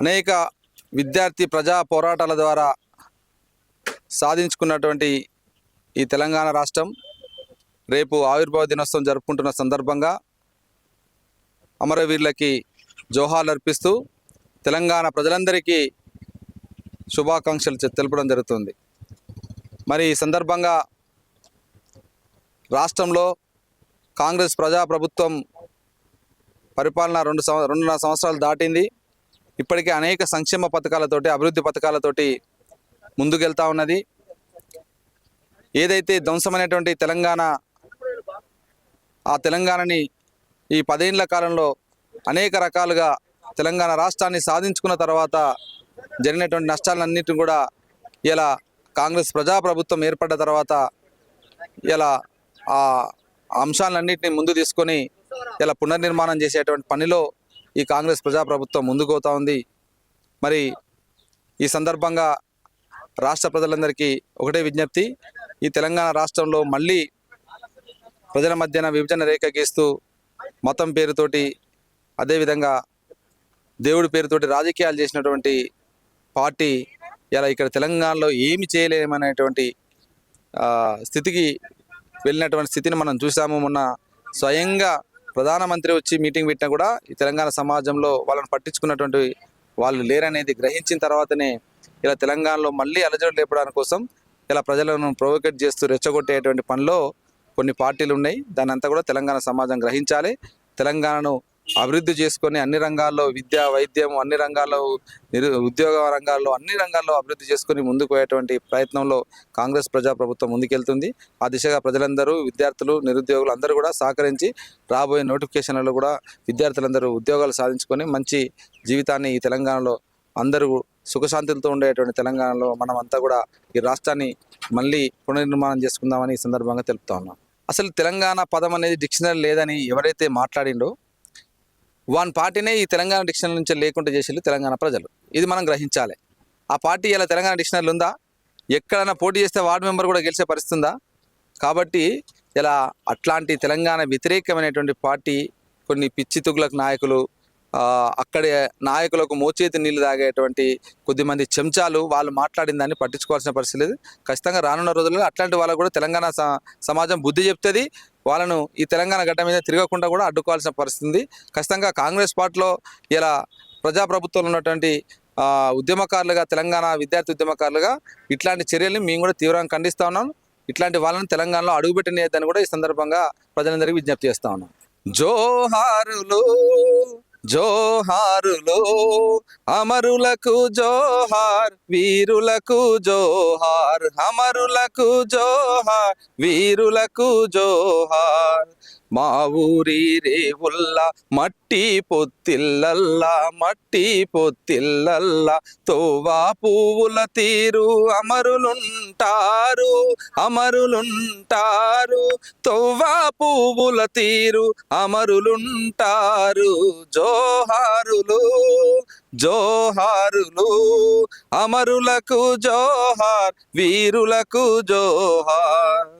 అనేక విద్యార్థి ప్రజా పోరాటాల ద్వారా సాధించుకున్నటువంటి ఈ తెలంగాణ రాష్ట్రం రేపు ఆవిర్భావ దినోత్సవం జరుపుకుంటున్న సందర్భంగా అమరవీరులకి జోహార్లు అర్పిస్తూ తెలంగాణ ప్రజలందరికీ శుభాకాంక్షలు తెలపడం జరుగుతుంది. మరి ఈ సందర్భంగా రాష్ట్రంలో కాంగ్రెస్ ప్రజాప్రభుత్వం పరిపాలన 2.5 సంవత్సరాలు దాటింది. ఇప్పటికే అనేక సంక్షేమ పథకాలతోటి అభివృద్ధి పథకాలతోటి ముందుకెళ్తా ఉన్నది. ఏదైతే ధ్వంసమైనటువంటి తెలంగాణ, ఆ తెలంగాణని ఈ 10 ఏళ్ల కాలంలో అనేక రకాలుగా తెలంగాణ రాష్ట్రాన్ని సాధించుకున్న తర్వాత జరిగినటువంటి నష్టాలన్నిటిని కూడా ఇలా కాంగ్రెస్ ప్రజాప్రభుత్వం ఏర్పడ్డ తర్వాత ఇలా ఆ అంశాలన్నింటినీ ముందు తీసుకొని ఇలా పునర్నిర్మాణం చేసేటువంటి పనిలో ఈ కాంగ్రెస్ ప్రజాప్రభుత్వం ముందుకు పోతా ఉంది. మరి ఈ సందర్భంగా రాష్ట్ర ప్రజలందరికీ ఒకటే విజ్ఞప్తి, ఈ తెలంగాణ రాష్ట్రంలో మళ్ళీ ప్రజల మధ్యన విభజన రేఖ గీస్తూ మతం పేరుతోటి అదేవిధంగా దేవుడి పేరుతోటి రాజకీయాలు చేసినటువంటి పార్టీ ఇలా ఇక్కడ తెలంగాణలో ఏమి చేయలేమనేటువంటి స్థితికి వెళ్ళినటువంటి స్థితిని మనం చూసాము. మొన్న స్వయంగా ప్రధానమంత్రి వచ్చి మీటింగ్ పెట్టినా కూడా ఈ తెలంగాణ సమాజంలో వాళ్ళని పట్టించుకున్నటువంటి వాళ్ళు లేరనేది గ్రహించిన తర్వాతనే ఇలా తెలంగాణలో మళ్ళీ అలజడి లేపడానికి కోసం ఇలా ప్రజలను ప్రొవోకేట్ చేస్తూ రెచ్చగొట్టేటువంటి పనిలో కొన్ని పార్టీలు ఉన్నాయి. దాని అంతా కూడా తెలంగాణ సమాజం గ్రహించాలి. తెలంగాణను అభివృద్ధి చేసుకొని అన్ని రంగాల్లో విద్య, వైద్యం, అన్ని రంగాల్లో ఉద్యోగ రంగాల్లో అన్ని రంగాల్లో అభివృద్ధి చేసుకొని ముందుకు పోయేటువంటి ప్రయత్నంలో కాంగ్రెస్ ప్రజాప్రభుత్వం ముందుకెళ్తుంది. ఆ దిశగా ప్రజలందరూ, విద్యార్థులు, నిరుద్యోగులు అందరూ కూడా సహకరించి రాబోయే నోటిఫికేషన్లలో కూడా విద్యార్థులందరూ ఉద్యోగాలు సాధించుకొని మంచి జీవితాన్ని ఈ తెలంగాణలో అందరూ సుఖశాంతులతో ఉండేటువంటి తెలంగాణలో మనం అంతా కూడా ఈ రాష్ట్రాన్ని మళ్ళీ పునర్నిర్మాణం చేసుకుందామని ఈ సందర్భంగా తెలుపుతా ఉన్నాం. అసలు తెలంగాణ పదం అనేది డిక్షనరీ లేదని ఎవరైతే మాట్లాడిండో వాన్ పార్టీనే ఈ తెలంగాణ డిక్షనరీ నుంచి లేకుండా చేసేళ్ళు తెలంగాణ ప్రజలు. ఇది మనం గ్రహించాలి. ఆ పార్టీ ఇలా తెలంగాణ డిక్షనరీలు ఉందా? ఎక్కడైనా పోటీ చేస్తే వార్డు మెంబర్ కూడా గెలిచే పరిస్థితి ఉందా? కాబట్టి ఇలా అట్లాంటి తెలంగాణ వ్యతిరేకమైనటువంటి పార్టీ కొన్ని పిచ్చి తుగులకు నాయకులు, అక్కడే నాయకులకు మోచేతి నీళ్లు తాగేటువంటి కొద్దిమంది చెంచాలు వాళ్ళు మాట్లాడిన దాన్ని పట్టించుకోవాల్సిన పరిస్థితి లేదు. ఖచ్చితంగా రానున్న రోజుల్లో అట్లాంటి వాళ్ళకు కూడా తెలంగాణ సమాజం బుద్ధి చెప్తుంది. వాళ్ళను ఈ తెలంగాణ గడ్డ మీద తిరగకుండా కూడా అడ్డుకోవాల్సిన పరిస్థితి ఉంది. ఖచ్చితంగా కాంగ్రెస్ పార్టీలో ఇలా ప్రజాప్రభుత్వంలో ఉన్నటువంటి ఉద్యమకారులుగా, తెలంగాణ విద్యార్థి ఉద్యమకారులుగా ఇట్లాంటి చర్యల్ని మేము కూడా తీవ్రంగా ఖండిస్తూ ఉన్నాం. ఇట్లాంటి వాళ్ళని తెలంగాణలో అడుగుపెట్టనియద్దని కూడా ఈ సందర్భంగా ప్రజలందరికీ విజ్ఞప్తి చేస్తూ ఉన్నాం. జోహారులు జోహారులు అమరులకు జోహార్, వీరులకు జోహార్, అమరులకు జోహార్, వీరులకు జోహార్. మా ఊరి రేవుల్లా మట్టి పొత్తిల్లల్లా, మట్టి పొత్తిల్లల్లా తోవా పువ్వుల తీరు అమరులుంటారు, అమరులుంటారు. తోవా పువ్వుల తీరు అమరులుంటారు. జోహారులు జోహారులు అమరులకు జోహార్, వీరులకు జోహార్.